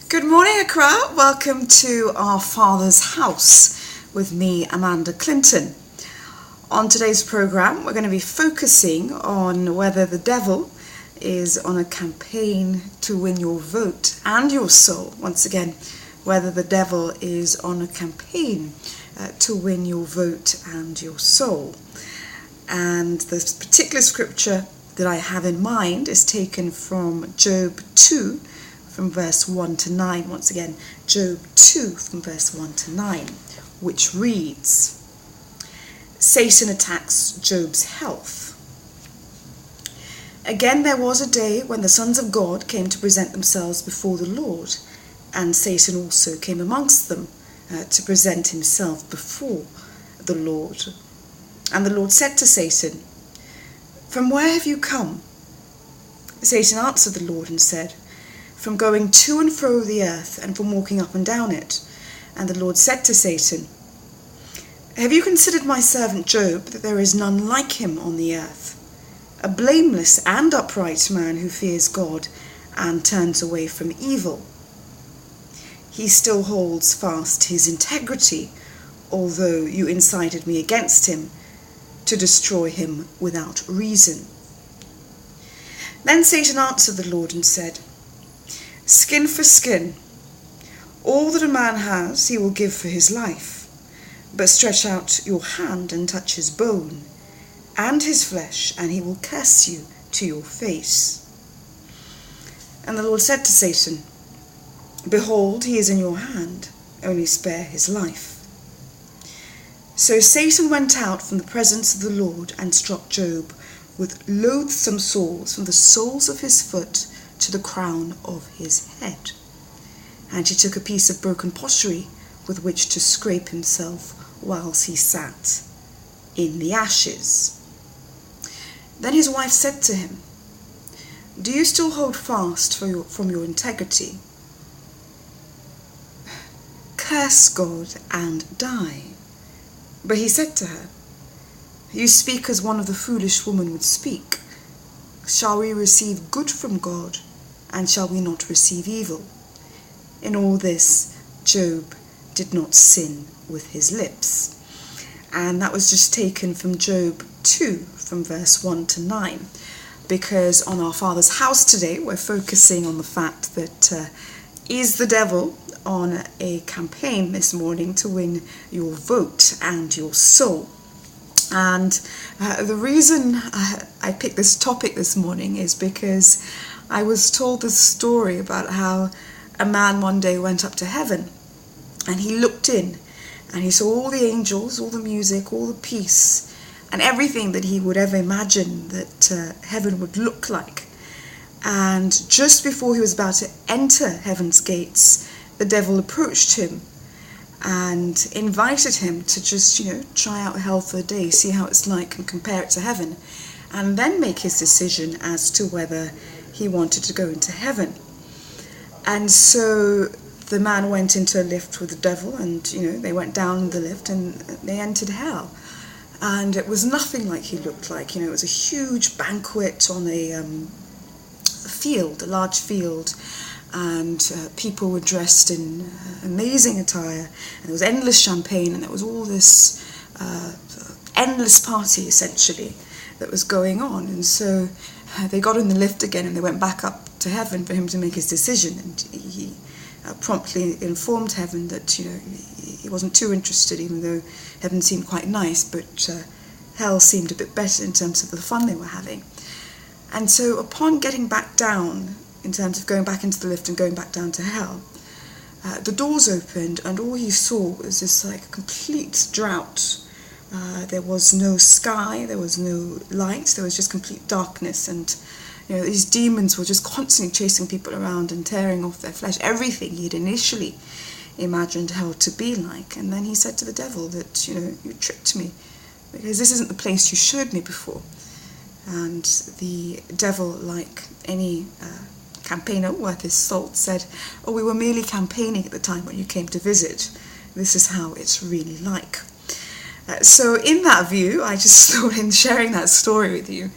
Good morning, Accra. Welcome to Our Father's House with me, Amanda Clinton. On today's program, we're going to be focusing on whether the devil is on a campaign to win your vote and your soul. Once again, whether the devil is on a campaign to win your vote and your soul. And the particular scripture that I have in mind is taken from Job 2, from verse 1 to 9. Once again, Job 2 from verse 1 to 9, which reads, Satan attacks Job's health. Again there was a day when the sons of God came to present themselves before the Lord, and Satan also came amongst them to present himself before the Lord. And the Lord said to Satan, From where have you come? Satan answered the Lord and said, From going to and fro the earth, and from walking up and down it. And the Lord said to Satan, Have you considered my servant Job, that there is none like him on the earth, a blameless and upright man who fears God and turns away from evil? He still holds fast his integrity, although you incited me against him to destroy him without reason. Then Satan answered the Lord and said, Skin for skin. All that a man has he will give for his life. But stretch out your hand and touch his bone and his flesh, and he will curse you to your face. And the Lord said to Satan, Behold, he is in your hand, only spare his life. So Satan went out from the presence of the Lord and struck Job with loathsome sores from the soles of his foot to the crown of his head. And he took a piece of broken pottery with which to scrape himself whilst he sat in the ashes. Then his wife said to him, Do you still hold fast from your integrity? Curse God and die. But he said to her, You speak as one of the foolish women would speak. Shall we receive good from God, and shall we not receive evil? In all this, Job did not sin with his lips. And that was just taken from Job 2, from verse 1 to 9. Because on Our Father's House today, we're focusing on the fact that is the devil on a campaign this morning to win your vote and your soul? And the reason I picked this topic this morning is because I was told this story about how a man one day went up to heaven and he looked in and he saw all the angels, all the music, all the peace, and everything that he would ever imagine that heaven would look like. And just before he was about to enter heaven's gates, the devil approached him and invited him to just, try out hell for a day, see how it's like and compare it to heaven, and then make his decision as to whether he wanted to go into heaven. And so the man went into a lift with the devil, and, they went down the lift and they entered hell. And it was nothing like he looked like. It was a huge banquet on a field, a large field, and people were dressed in amazing attire, and there was endless champagne, and there was all this endless party essentially that was going on. And so they got in the lift again and they went back up to heaven for him to make his decision, and he promptly informed heaven that he wasn't too interested, even though heaven seemed quite nice, but hell seemed a bit better in terms of the fun they were having. And so upon getting back down, in terms of going back into the lift and going back down to hell, the doors opened and all he saw was this complete drought. There was no sky, there was no light, there was just complete darkness, and these demons were just constantly chasing people around and tearing off their flesh, everything he'd initially imagined hell to be like. And then he said to the devil that, you tricked me, because this isn't the place you showed me before. And the devil, like any campaigner worth his salt, said, Oh, we were merely campaigning at the time when you came to visit. This is how it's really like. So in that view, I just thought in sharing that story with you,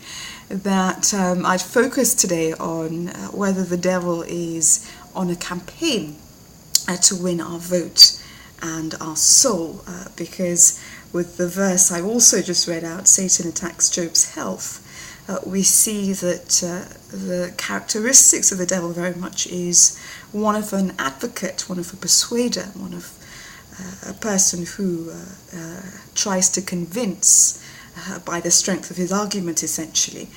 that I'd focus today on whether the devil is on a campaign to win our vote and our soul, because with the verse I also just read out, Satan attacks Job's health, we see that the characteristics of the devil very much is one of an advocate, one of a persuader, one of a person who tries to convince by the strength of his argument, essentially.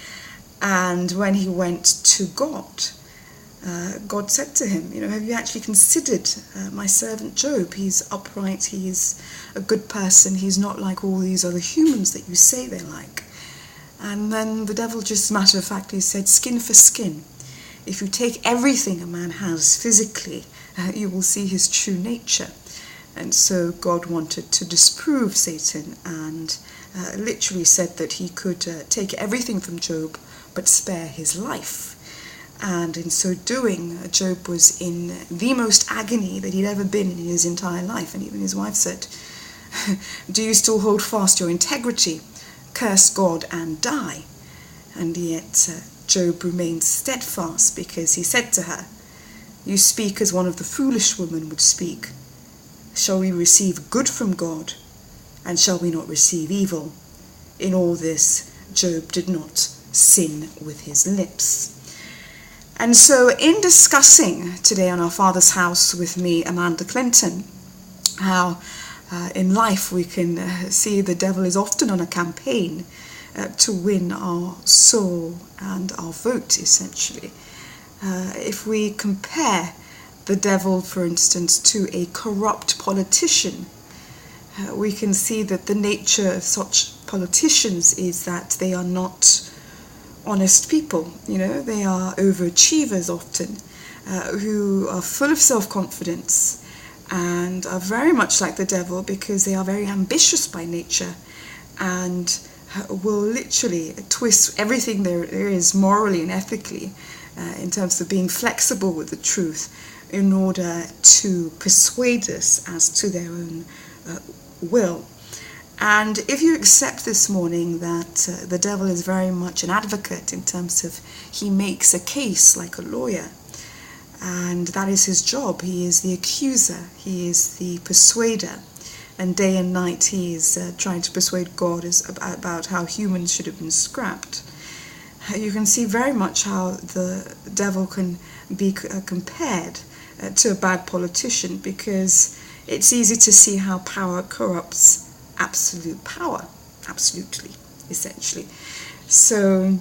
And when he went to God, God said to him, have you actually considered my servant Job? He's upright, he's a good person, he's not like all these other humans that you say they're like. And then the devil just matter of factly said, skin for skin. If you take everything a man has physically, you will see his true nature. And so God wanted to disprove Satan and literally said that he could take everything from Job but spare his life. And in so doing, Job was in the most agony that he'd ever been in his entire life. And even his wife said, do you still hold fast your integrity? Curse God and die. And yet Job remained steadfast, because he said to her, you speak as one of the foolish women would speak. Shall we receive good from God, and shall we not receive evil? In all this, Job did not sin with his lips. And so in discussing today on Our Father's House with me, Amanda Clinton, how in life we can see the devil is often on a campaign to win our soul and our vote, essentially. If we compare the devil, for instance, to a corrupt politician, we can see that the nature of such politicians is that they are not honest people. They are overachievers often, who are full of self-confidence and are very much like the devil because they are very ambitious by nature and will literally twist everything there is morally and ethically in terms of being flexible with the truth in order to persuade us as to their own will. And if you accept this morning that the devil is very much an advocate in terms of he makes a case like a lawyer, and that is his job. He is the accuser, he is the persuader, and day and night he is trying to persuade God about how humans should have been scrapped. You can see very much how the devil can be compared to a bad politician, because it's easy to see how power corrupts absolute power, absolutely, essentially. So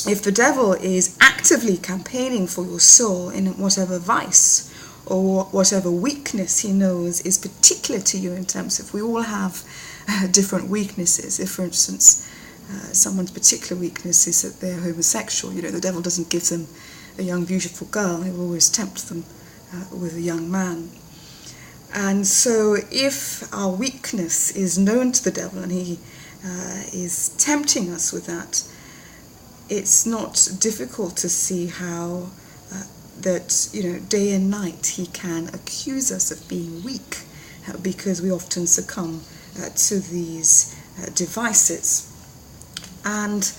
if the devil is actively campaigning for your soul in whatever vice or whatever weakness he knows is particular to you, in terms of we all have different weaknesses. If, for instance, someone's particular weakness is that they're homosexual, the devil doesn't give them a young beautiful girl, he will always tempt them with a young man. And so if our weakness is known to the devil and he is tempting us with that, it's not difficult to see how that day and night he can accuse us of being weak, because we often succumb to these devices. And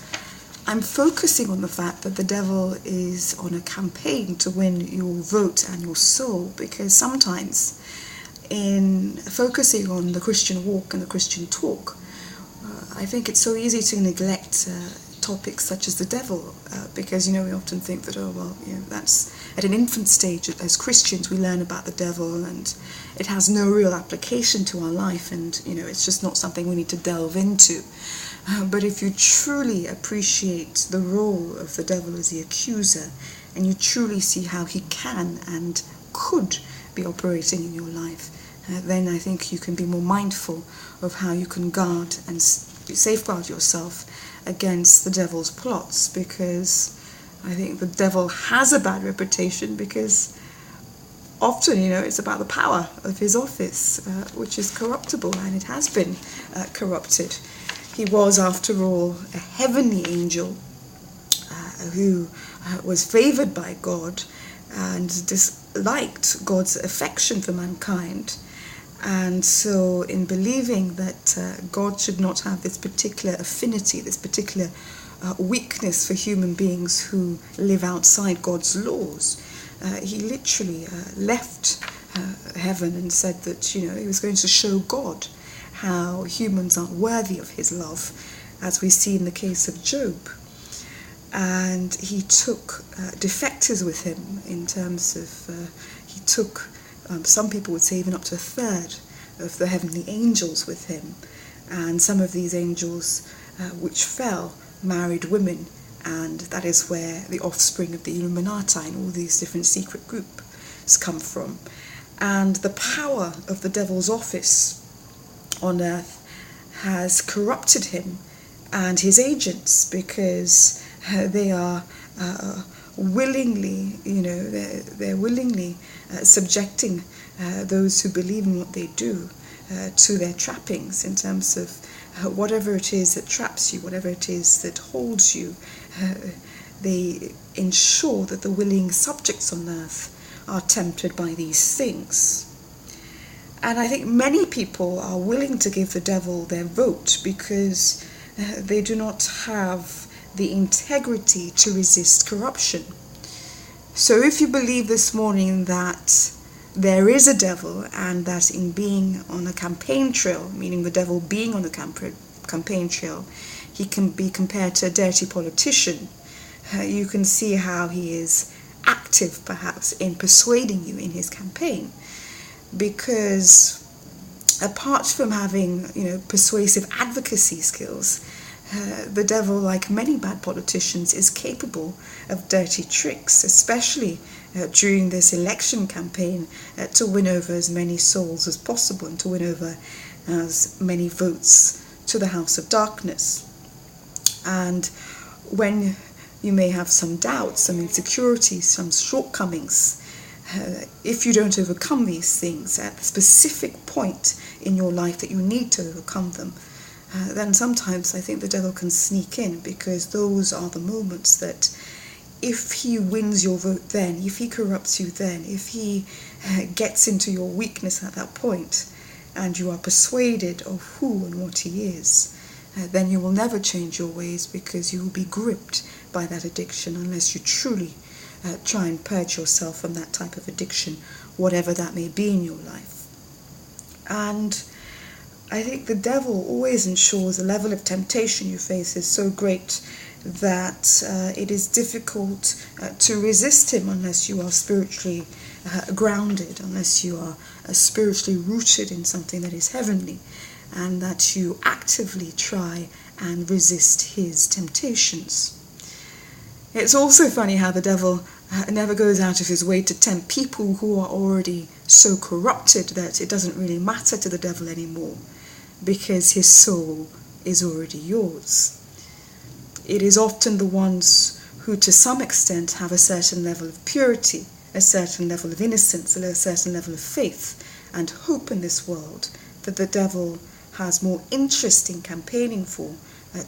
I'm focusing on the fact that the devil is on a campaign to win your vote and your soul, because sometimes in focusing on the Christian walk and the Christian talk, I think it's so easy to neglect topics such as the devil, because we often think that that's at an infant stage. As Christians we learn about the devil and it has no real application to our life, and it's just not something we need to delve into. But if you truly appreciate the role of the devil as the accuser, and you truly see how he can and could be operating in your life, then I think you can be more mindful of how you can guard and safeguard yourself against the devil's plots, because I think the devil has a bad reputation because often, it's about the power of his office, which is corruptible, and it has been corrupted. He was, after all, a heavenly angel who was favored by God and disliked God's affection for mankind. And so in believing that God should not have this particular affinity, this particular weakness for human beings who live outside God's laws. He literally left heaven and said that, he was going to show God how humans aren't worthy of his love, as we see in the case of Job. And he took defectors with him in terms of, he took, some people would say even up to a third of the heavenly angels with him. And some of these angels which fell married women, and that is where the offspring of the Illuminati and all these different secret groups come from. And the power of the devil's office on earth has corrupted him and his agents, because they are willingly, they're willingly subjecting those who believe in what they do to their trappings, in terms of whatever it is that traps you, whatever it is that holds you. They ensure that the willing subjects on earth are tempted by these things. And I think many people are willing to give the devil their vote because they do not have the integrity to resist corruption. So if you believe this morning that there is a devil, and that in being on a campaign trail, meaning the devil being on the campaign trail, he can be compared to a dirty politician, you can see how he is active perhaps in persuading you in his campaign. Because apart from having, persuasive advocacy skills, the devil, like many bad politicians, is capable of dirty tricks, especially during this election campaign, to win over as many souls as possible and to win over as many votes to the house of darkness. And when you may have some doubts, some insecurities, some shortcomings, if you don't overcome these things at the specific point in your life that you need to overcome them, then sometimes I think the devil can sneak in, because those are the moments that if he wins your vote then, if he corrupts you then, if he gets into your weakness at that point, and you are persuaded of who and what he is, then you will never change your ways, because you will be gripped by that addiction unless you truly try and purge yourself from that type of addiction, whatever that may be in your life. And I think the devil always ensures the level of temptation you face is so great that it is difficult to resist him unless you are spiritually grounded, unless you are spiritually rooted in something that is heavenly, and that you actively try and resist his temptations. It's also funny how the devil never goes out of his way to tempt people who are already so corrupted that it doesn't really matter to the devil anymore, because his soul is already yours. It is often the ones who to some extent have a certain level of purity, a certain level of innocence, a certain level of faith and hope in this world that the devil has more interest in campaigning for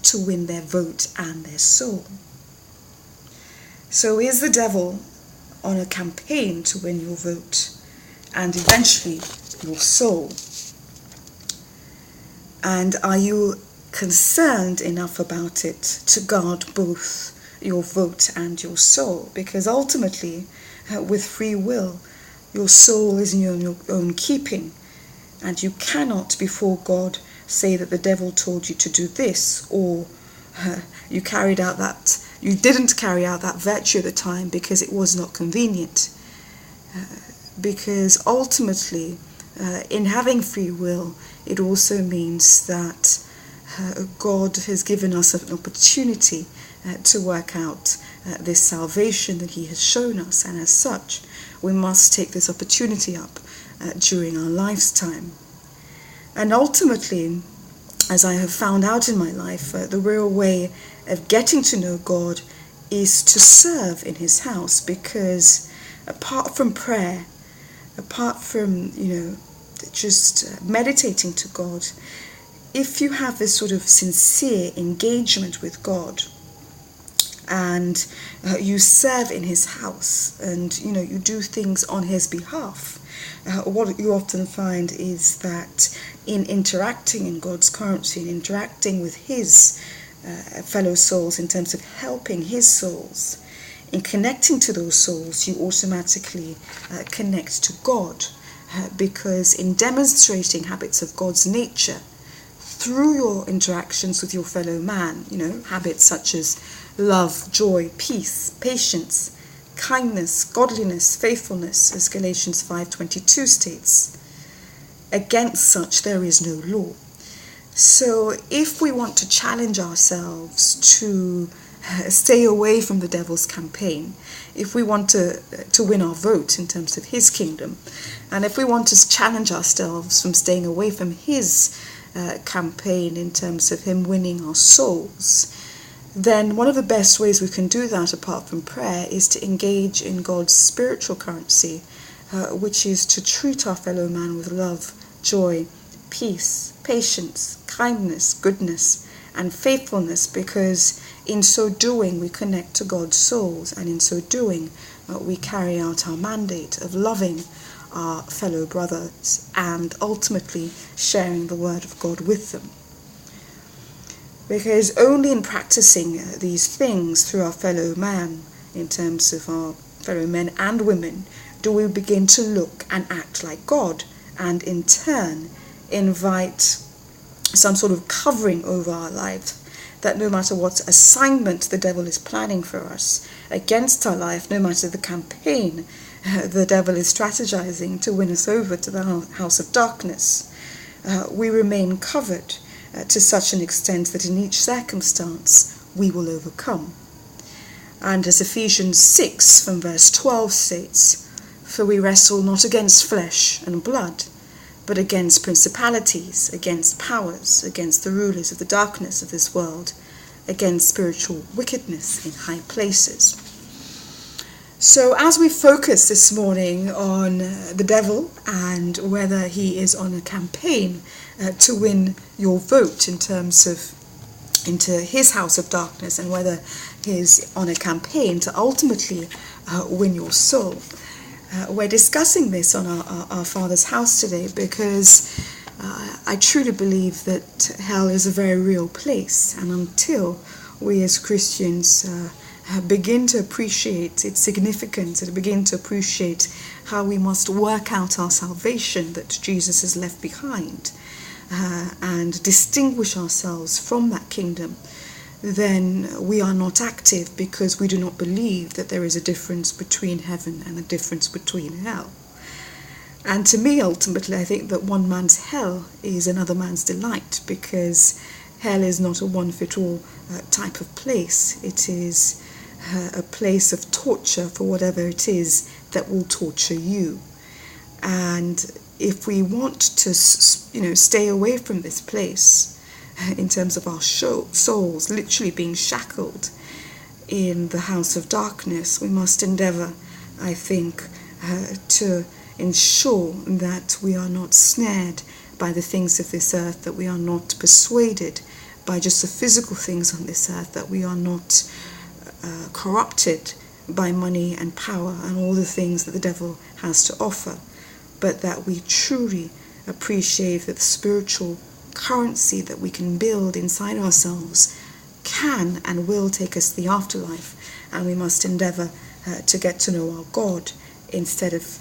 to win their vote and their soul. So is the devil on a campaign to win your vote and eventually your soul? And are you concerned enough about it to guard both your vote and your soul? Because ultimately, with free will, your soul is in your own keeping, and you cannot before God say that the devil told you to do this, or you didn't carry out that virtue at the time because it was not convenient. Because ultimately, in having free will, it also means that God has given us an opportunity to work out this salvation that he has shown us, and as such, we must take this opportunity up during our lifetime. And ultimately, as I have found out in my life, the real way of getting to know God is to serve in his house, because apart from prayer, apart from, just meditating to God, if you have this sort of sincere engagement with God, and you serve in his house, and you do things on his behalf, what you often find is that in interacting in God's currency, in interacting with his fellow souls in terms of helping his souls. In connecting to those souls, you automatically connect to God, because in demonstrating habits of God's nature through your interactions with your fellow man, habits such as love, joy, peace, patience, kindness, godliness, faithfulness, as Galatians 5:22 states, against such there is no law. So if we want to challenge ourselves to stay away from the devil's campaign, if we want to win our vote in terms of his kingdom, and if we want to challenge ourselves from staying away from his campaign in terms of him winning our souls, then one of the best ways we can do that, apart from prayer, is to engage in God's spiritual currency, which is to treat our fellow man with love, joy, peace, patience, kindness, goodness, and faithfulness, because in so doing we connect to God's souls, and in so doing we carry out our mandate of loving our fellow brothers and ultimately sharing the word of God with them. Because only in practicing these things through our fellow man, in terms of our fellow men and women, do we begin to look and act like God, and in turn invite some sort of covering over our lives, that no matter what assignment the devil is planning for us against our life, no matter the campaign the devil is strategizing to win us over to the house of darkness, we remain covered to such an extent that in each circumstance we will overcome. And as Ephesians 6 from verse 12 states, "For we wrestle not against flesh and blood, but against principalities, against powers, against the rulers of the darkness of this world, against spiritual wickedness in high places." So as we focus this morning on the devil and whether he is on a campaign to win your vote in terms of into his house of darkness, and whether he is on a campaign to ultimately win your soul, we're discussing this on our Father's house today, because I truly believe that hell is a very real place, and until we as Christians begin to appreciate its significance and begin to appreciate how we must work out our salvation that Jesus has left behind, and distinguish ourselves from that kingdom, then we are not active, because we do not believe that there is a difference between heaven and a difference between hell. And to me, ultimately, I think that one man's hell is another man's delight, because hell is not a one-fit-all type of place. It is a place of torture for whatever it is that will torture you. And if we want to, stay away from this place, in terms of our souls literally being shackled in the house of darkness, we must endeavor, I think, to ensure that we are not snared by the things of this earth, that we are not persuaded by just the physical things on this earth, that we are not corrupted by money and power and all the things that the devil has to offer, but that we truly appreciate that the spiritual currency that we can build inside ourselves can and will take us to the afterlife, and we must endeavor to get to know our God instead of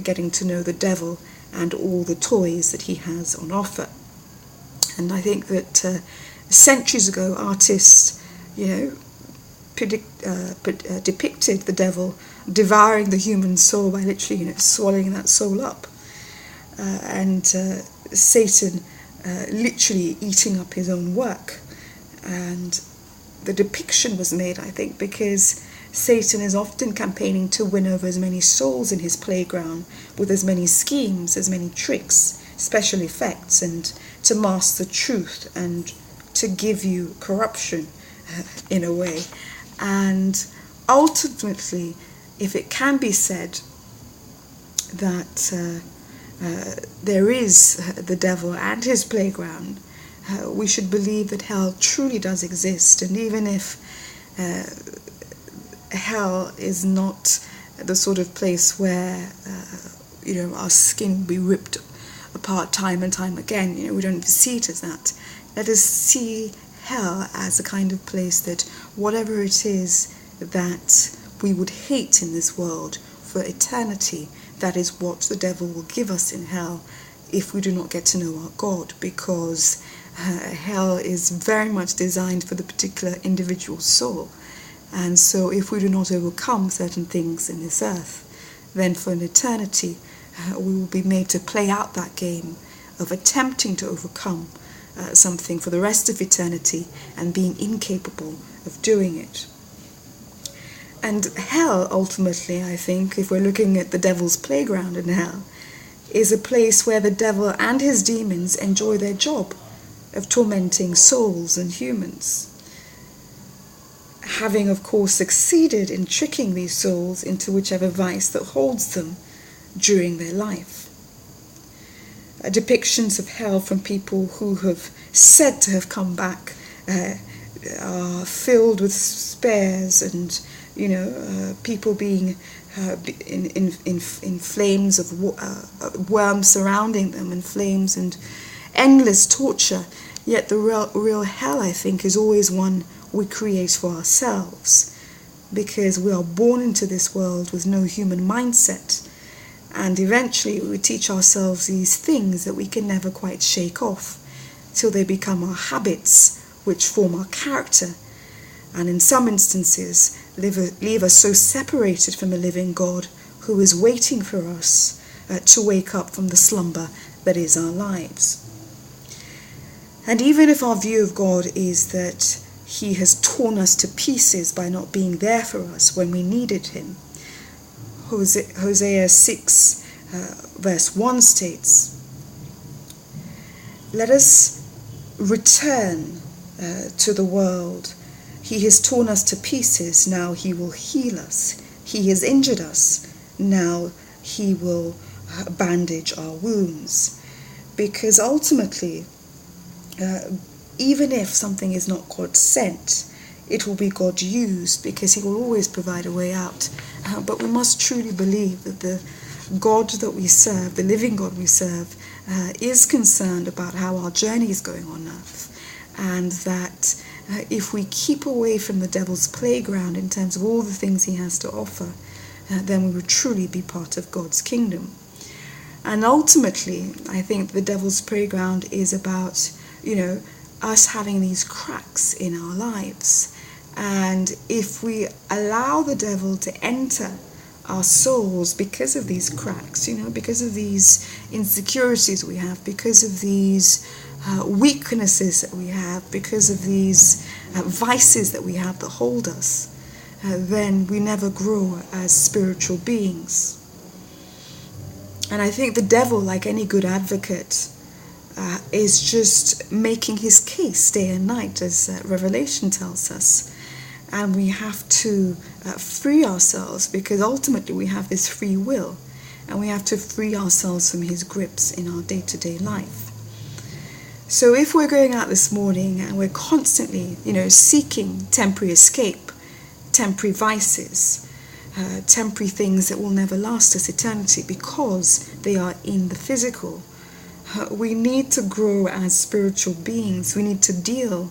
getting to know the devil and all the toys that he has on offer. And I think that centuries ago, artists, depicted the devil devouring the human soul by literally, swallowing that soul up, and Satan literally eating up his own work. And the depiction was made, I think, because Satan is often campaigning to win over as many souls in his playground with as many schemes, as many tricks, special effects, and to mask the truth and to give you corruption in a way. And ultimately, if it can be said that there is the devil and his playground, we should believe that hell truly does exist. And even if hell is not the sort of place where our skin will be ripped apart time and time again, we don't see it as that. Let us see hell as a kind of place that whatever it is that we would hate in this world for eternity, that is what the devil will give us in hell if we do not get to know our God, because hell is very much designed for the particular individual soul. And so if we do not overcome certain things in this earth, then for an eternity we will be made to play out that game of attempting to overcome something for the rest of eternity and being incapable of doing it. And hell, ultimately, I think, if we're looking at the devil's playground in hell, is a place where the devil and his demons enjoy their job of tormenting souls and humans, having, of course, succeeded in tricking these souls into whichever vice that holds them during their life. Depictions of hell from people who have said to have come back are filled with spares and people being in flames of worms surrounding them, and flames and endless torture. Yet the real hell, I think, is always one we create for ourselves, because we are born into this world with no human mindset, and eventually we teach ourselves these things that we can never quite shake off till they become our habits, which form our character, and in some instances leave us so separated from a living God who is waiting for us to wake up from the slumber that is our lives. And even if our view of God is that he has torn us to pieces by not being there for us when we needed him, Hosea 6 verse 1 states, "Let us return to the world. He has torn us to pieces, now he will heal us. He has injured us, now he will bandage our wounds." Because ultimately, even if something is not God sent, it will be God used, because he will always provide a way out. But we must truly believe that the God that we serve, the living God we serve, is concerned about how our journey is going on earth, and that if we keep away from the devil's playground in terms of all the things he has to offer, then we will truly be part of God's kingdom. And ultimately, I think the devil's playground is about, us having these cracks in our lives. And if we allow the devil to enter our souls because of these cracks, because of these insecurities we have, because of these weaknesses that we have, because of these vices that we have that hold us, then we never grow as spiritual beings. And I think the devil, like any good advocate, is just making his case day and night, as Revelation tells us. And we have to free ourselves, because ultimately we have this free will, and we have to free ourselves from his grips in our day-to-day life. So if we're going out this morning and we're constantly, seeking temporary escape, temporary vices, temporary things that will never last us eternity because they are in the physical, we need to grow as spiritual beings. We need to deal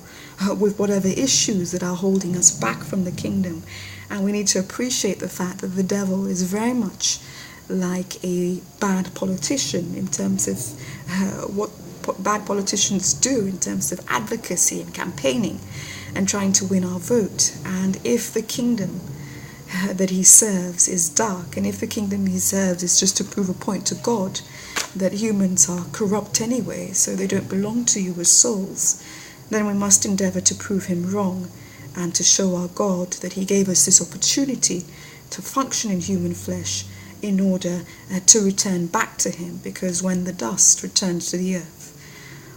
with whatever issues that are holding us back from the kingdom. And we need to appreciate the fact that the devil is very much like a bad politician in terms of what bad politicians do in terms of advocacy and campaigning and trying to win our vote. And if the kingdom that he serves is dark, and if the kingdom he serves is just to prove a point to God that humans are corrupt anyway, so they don't belong to you as souls, then we must endeavor to prove him wrong and to show our God that he gave us this opportunity to function in human flesh in order to return back to him, because when the dust returns to the earth,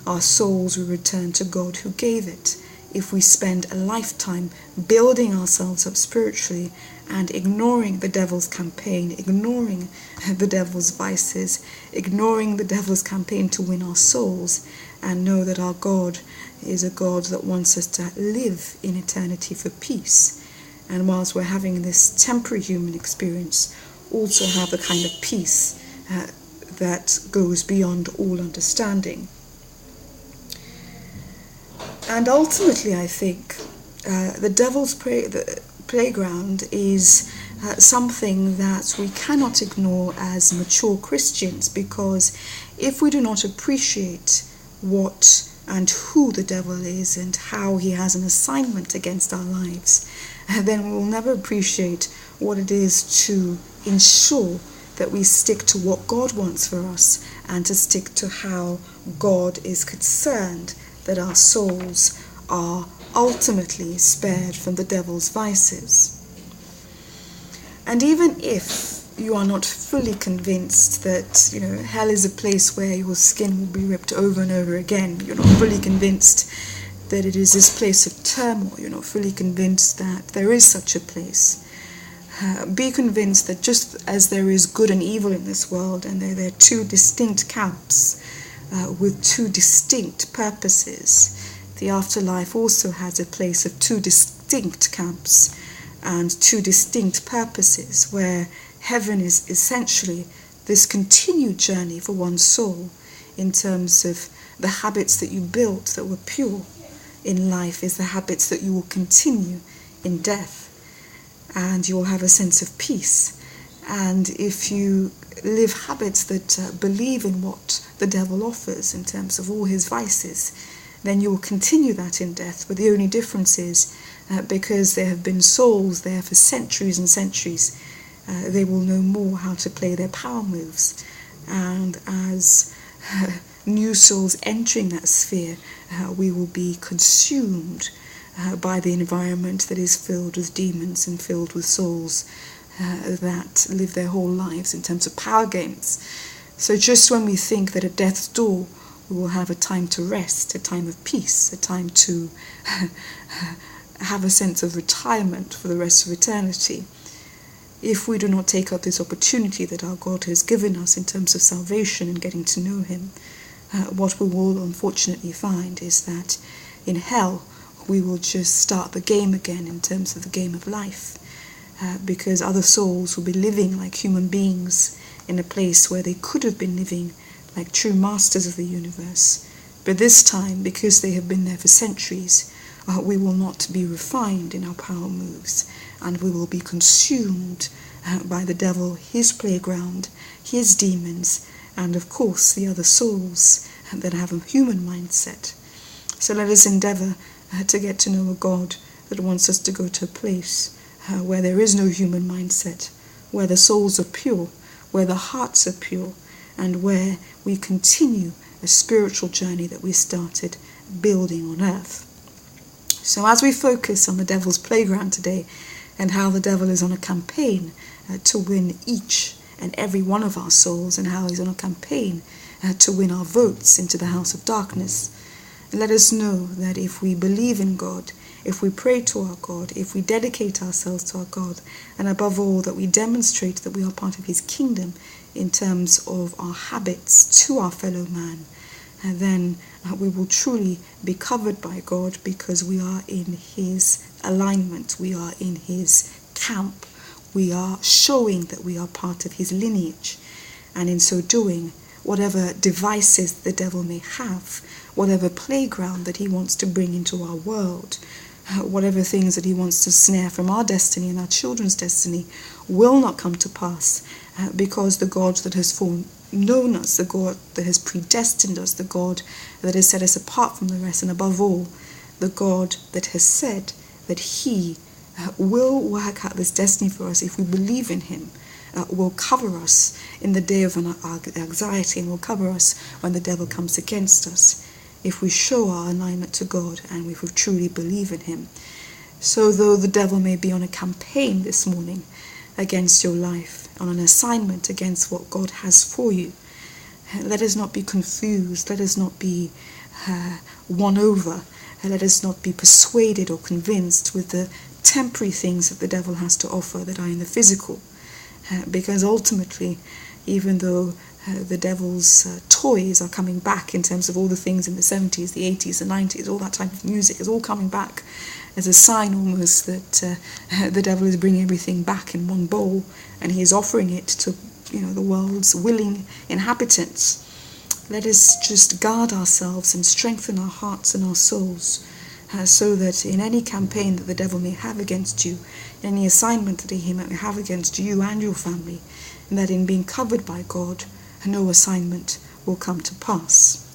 our souls will return to God who gave it. If we spend a lifetime building ourselves up spiritually and ignoring the devil's campaign, ignoring the devil's vices, ignoring the devil's campaign to win our souls, and know that our God is a God that wants us to live in eternity for peace, and whilst we're having this temporary human experience, also have the kind of peace that goes beyond all understanding. And ultimately, I think the devil's playground is something that we cannot ignore as mature Christians, because if we do not appreciate what and who the devil is and how he has an assignment against our lives, then we will never appreciate what it is to ensure that we stick to what God wants for us and to stick to how God is concerned that our souls are ultimately spared from the devil's vices. And even if you are not fully convinced that, hell is a place where your skin will be ripped over and over again, you're not fully convinced that it is this place of turmoil, you're not fully convinced that there is such a place, be convinced that just as there is good and evil in this world, and there are two distinct camps with two distinct purposes, the afterlife also has a place of two distinct camps and two distinct purposes, where heaven is essentially this continued journey for one's soul in terms of the habits that you built that were pure in life is the habits that you will continue in death, and you will have a sense of peace. And if you live habits that believe in what the devil offers in terms of all his vices, then you will continue that in death. But the only difference is because there have been souls there for centuries and centuries, they will know more how to play their power moves. And as new souls entering that sphere, we will be consumed by the environment that is filled with demons and filled with souls that live their whole lives in terms of power games. So just when we think that at death's door we will have a time to rest, a time of peace, a time to have a sense of retirement for the rest of eternity, if we do not take up this opportunity that our God has given us in terms of salvation and getting to know him, what we will unfortunately find is that in hell we will just start the game again in terms of the game of life, because other souls will be living like human beings in a place where they could have been living like true masters of the universe. But this time, because they have been there for centuries, we will not be refined in our power moves, and we will be consumed by the devil, his playground, his demons, and of course the other souls that have a human mindset. So let us endeavor to get to know a God that wants us to go to a place where there is no human mindset, where the souls are pure, where the hearts are pure, and where we continue a spiritual journey that we started building on earth. So as we focus on the devil's playground today and how the devil is on a campaign to win each and every one of our souls, and how he's on a campaign to win our votes into the house of darkness, let us know that if we believe in God, if we pray to our God, if we dedicate ourselves to our God, and above all that we demonstrate that we are part of his kingdom in terms of our habits to our fellow man, and then we will truly be covered by God, because we are in his alignment, we are in his camp, we are showing that we are part of his lineage. And in so doing, whatever devices the devil may have, whatever playground that he wants to bring into our world, whatever things that he wants to snare from our destiny and our children's destiny, will not come to pass, because the God that has known us, the God that has predestined us, the God that has set us apart from the rest, and above all, the God that has said that he will work out this destiny for us if we believe in him, will cover us in the day of anxiety, and will cover us when the devil comes against us, if we show our alignment to God and if we truly believe in him. So though the devil may be on a campaign this morning against your life, on an assignment against what God has for you, let us not be confused, let us not be won over, let us not be persuaded or convinced with the temporary things that the devil has to offer that are in the physical, because ultimately, even though the devil's toys are coming back in terms of all the things in the 70s, the 80s, the 90s, all that type of music is all coming back as a sign almost that the devil is bringing everything back in one bowl, and he is offering it to the world's willing inhabitants. Let us just guard ourselves and strengthen our hearts and our souls so that in any campaign that the devil may have against you, any assignment that he may have against you and your family, and that in being covered by God, no assignment will come to pass.